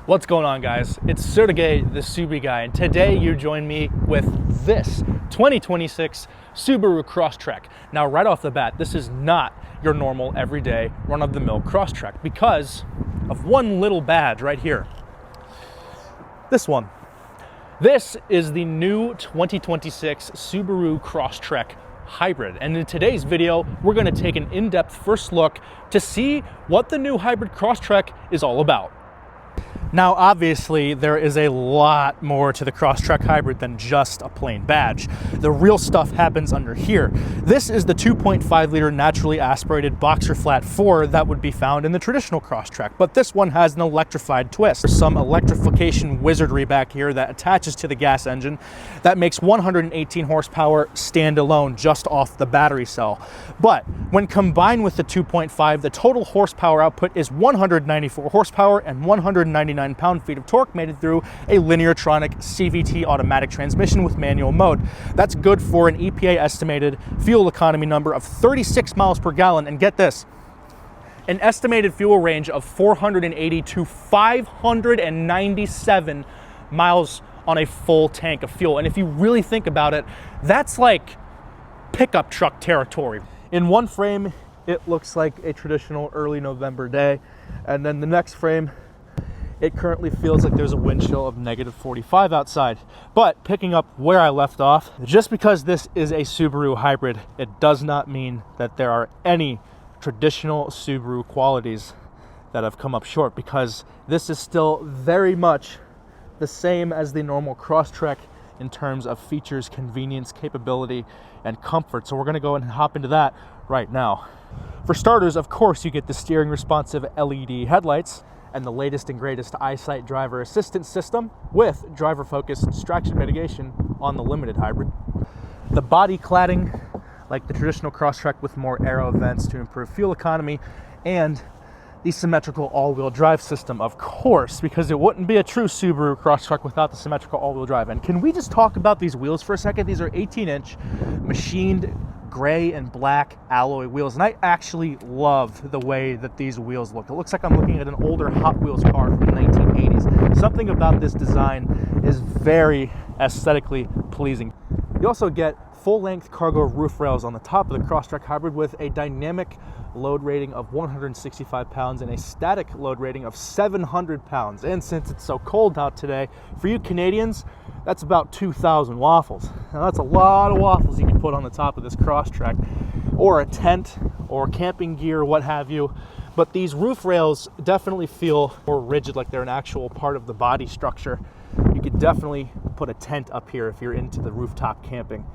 What's going on, guys? It's Sergey, the Subi guy, and today you join me with this 2026 Subaru Crosstrek. Now, right off the bat, this is not your normal, everyday, run-of-the-mill Crosstrek because of one little badge right here. This one. This is the new 2026 Subaru Crosstrek Hybrid, and in today's video, we're going to take an in-depth first look to see what the new hybrid Crosstrek is all about. Now, obviously, there is a lot more to the Crosstrek Hybrid than just a plain badge. The real stuff happens under here. This is the 2.5-liter naturally aspirated boxer flat 4 that would be found in the traditional Crosstrek, but this one has an electrified twist. There's some electrification wizardry back here that attaches to the gas engine that makes 118 horsepower standalone just off the battery cell. But when combined with the 2.5, the total horsepower output is 194 horsepower and 199 pound-feet of torque made through a Lineartronic CVT automatic transmission with manual mode. That's good for an EPA estimated fuel economy number of 36 miles per gallon, and get this, an estimated fuel range of 480 to 597 miles on a full tank of fuel. And if you really think about it, that's like pickup truck territory. In one frame, it looks like a traditional early November day, and then the next frame, it currently feels like there's a wind chill of -45 outside. But picking up where I left off, just because this is a Subaru hybrid, it does not mean that there are any traditional Subaru qualities that have come up short, because this is still very much the same as the normal Crosstrek in terms of features, convenience, capability, and comfort. So we're gonna go and hop into that right now. For starters, of course, you get the steering responsive LED headlights and the latest and greatest EyeSight driver assistance system with driver focus distraction mitigation on the limited hybrid. The body cladding, like the traditional Crosstrek, with more aero vents to improve fuel economy, and the symmetrical all-wheel drive system, of course, because it wouldn't be a true Subaru Crosstrek without the symmetrical all-wheel drive. And can we just talk about these wheels for a second? These are 18-inch machined gray and black alloy wheels, and I actually love the way that these wheels look. It looks like I'm looking at an older Hot Wheels car from the 1980s. Something about this design is very aesthetically pleasing. You also get full-length cargo roof rails on the top of the Crosstrek Hybrid with a dynamic load rating of 165 pounds and a static load rating of 700 pounds. And since it's so cold out today, for you Canadians, that's about 2,000 waffles. Now that's a lot of waffles you can put on the top of this Crosstrek, or a tent, or camping gear, what have you. But these roof rails definitely feel more rigid, like they're an actual part of the body structure. You could definitely put a tent up here if you're into the rooftop camping.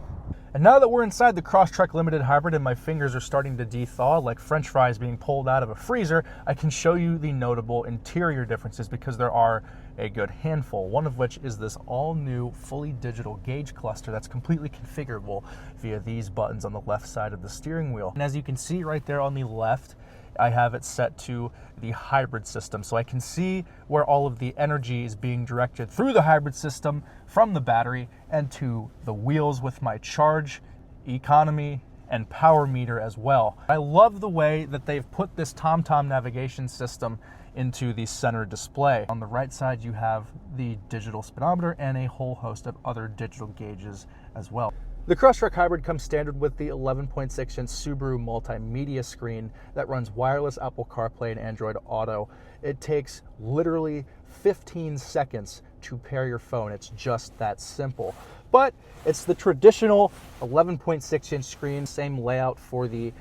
And now that we're inside the Crosstrek Limited Hybrid and my fingers are starting to de-thaw like French fries being pulled out of a freezer, I can show you the notable interior differences, because there are a good handful, one of which is this all-new fully digital gauge cluster that's completely configurable via these buttons on the left side of the steering wheel. And as you can see right there on the left, I have it set to the hybrid system, so I can see where all of the energy is being directed through the hybrid system from the battery and to the wheels with my charge, economy, and power meter as well. I love the way that they've put this TomTom navigation system into the center display. On the right side, you have the digital speedometer and a whole host of other digital gauges as well. The Crosstrek Hybrid comes standard with the 11.6-inch Subaru multimedia screen that runs wireless Apple CarPlay and Android Auto. It takes literally 15 seconds to pair your phone. It's just that simple. But it's the traditional 11.6-inch screen, same layout for the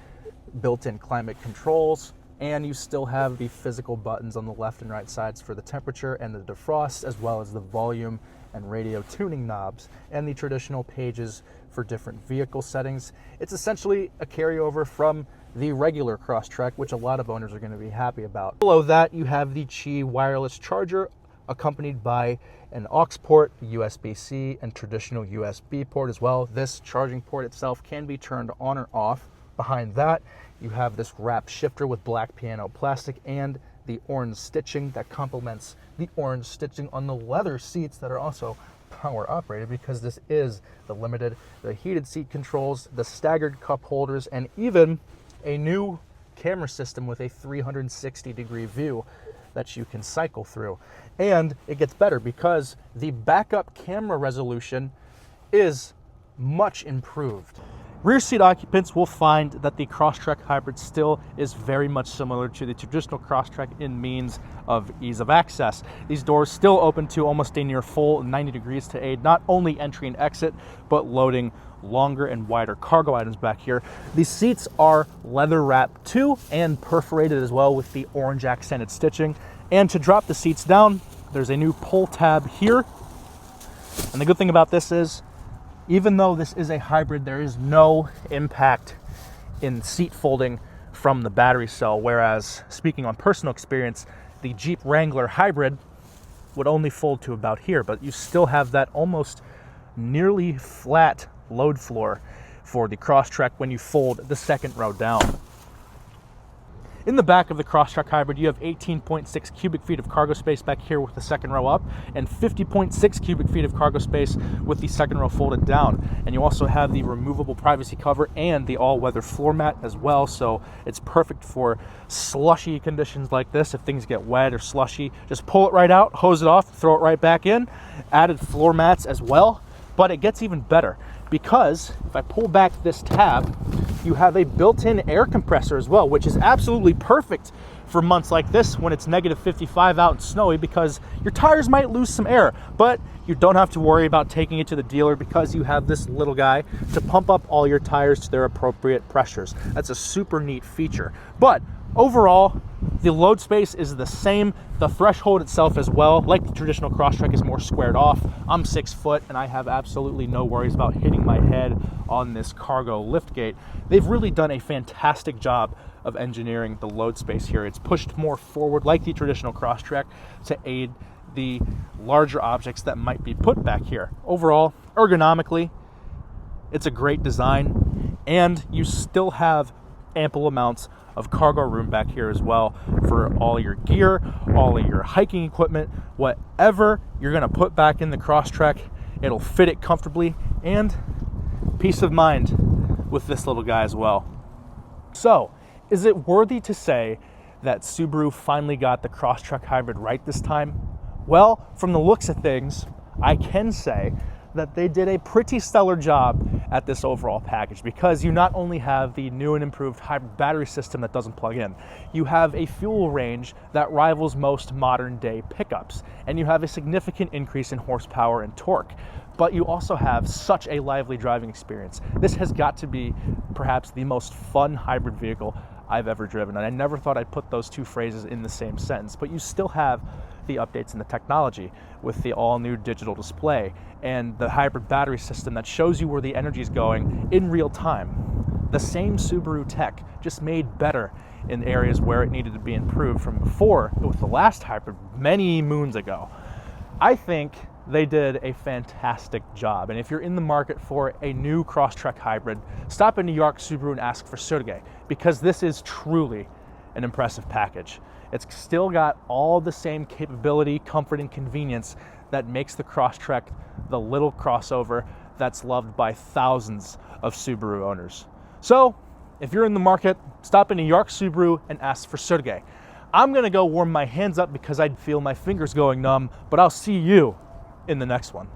built-in climate controls, and you still have the physical buttons on the left and right sides for the temperature and the defrost, as well as the volume and radio tuning knobs, and the traditional pages for different vehicle settings. It's essentially a carryover from the regular Crosstrek, which a lot of owners are going to be happy about. Below that, you have the Qi wireless charger, accompanied by an aux port, USB-C, and traditional USB port as well. This charging port itself can be turned on or off. Behind that, you have this wrap shifter with black piano plastic and the orange stitching that complements the orange stitching on the leather seats that are also power operated, because this is the limited, the heated seat controls, the staggered cup holders, and even a new camera system with a 360-degree view that you can cycle through. And it gets better because the backup camera resolution is much improved. Rear seat occupants will find that the Crosstrek Hybrid still is very much similar to the traditional Crosstrek in means of ease of access. These doors still open to almost a near full 90 degrees to aid not only entry and exit, but loading longer and wider cargo items back here. These seats are leather wrapped too and perforated as well with the orange accented stitching. And to drop the seats down, there's a new pull tab here. And the good thing about this is, even though this is a hybrid, there is no impact in seat folding from the battery cell, whereas, speaking on personal experience, the Jeep Wrangler hybrid would only fold to about here, but you still have that almost nearly flat load floor for the Crosstrek when you fold the second row down. In the back of the Crosstrek Hybrid, you have 18.6 cubic feet of cargo space back here with the second row up, and 50.6 cubic feet of cargo space with the second row folded down. And you also have the removable privacy cover and the all-weather floor mat as well, so it's perfect for slushy conditions like this. If things get wet or slushy, just pull it right out, hose it off, throw it right back in. Added floor mats as well, but it gets even better because if I pull back this tab, you have a built-in air compressor as well, which is absolutely perfect for months like this when it's negative 55 out and snowy, because your tires might lose some air, but you don't have to worry about taking it to the dealer because you have this little guy to pump up all your tires to their appropriate pressures. That's a super neat feature. But overall, the load space is the same. The threshold itself as well, like the traditional Crosstrek, is more squared off. I'm 6 foot and I have absolutely no worries about hitting my head on this cargo liftgate. They've really done a fantastic job of engineering the load space here. It's pushed more forward like the traditional Crosstrek to aid the larger objects that might be put back here. Overall, ergonomically, it's a great design, and you still have ample amounts of cargo room back here as well for all your gear, all of your hiking equipment, whatever you're gonna put back in the Crosstrek, it'll fit it comfortably, and peace of mind with this little guy as well. So, is it worthy to say that Subaru finally got the Crosstrek Hybrid right this time? Well, from the looks of things, I can say that they did a pretty stellar job at this overall package, because you not only have the new and improved hybrid battery system that doesn't plug in, you have a fuel range that rivals most modern day pickups, and you have a significant increase in horsepower and torque, but you also have such a lively driving experience. This has got to be perhaps the most fun hybrid vehicle I've ever driven, and I never thought I'd put those two phrases in the same sentence, but you still have the updates in the technology with the all-new digital display and the hybrid battery system that shows you where the energy is going in real time. The same Subaru tech, just made better in areas where it needed to be improved from before with the last hybrid many moons ago. I think they did a fantastic job, and if you're in the market for a new Crosstrek Hybrid, stop in New York Subaru and ask for Sergey, because this is truly an impressive package. It's still got all the same capability, comfort, and convenience that makes the Crosstrek the little crossover that's loved by thousands of Subaru owners. So, if you're in the market, stop in New York Subaru and ask for Sergey. I'm gonna go warm my hands up because I feel my fingers going numb, but I'll see you in the next one.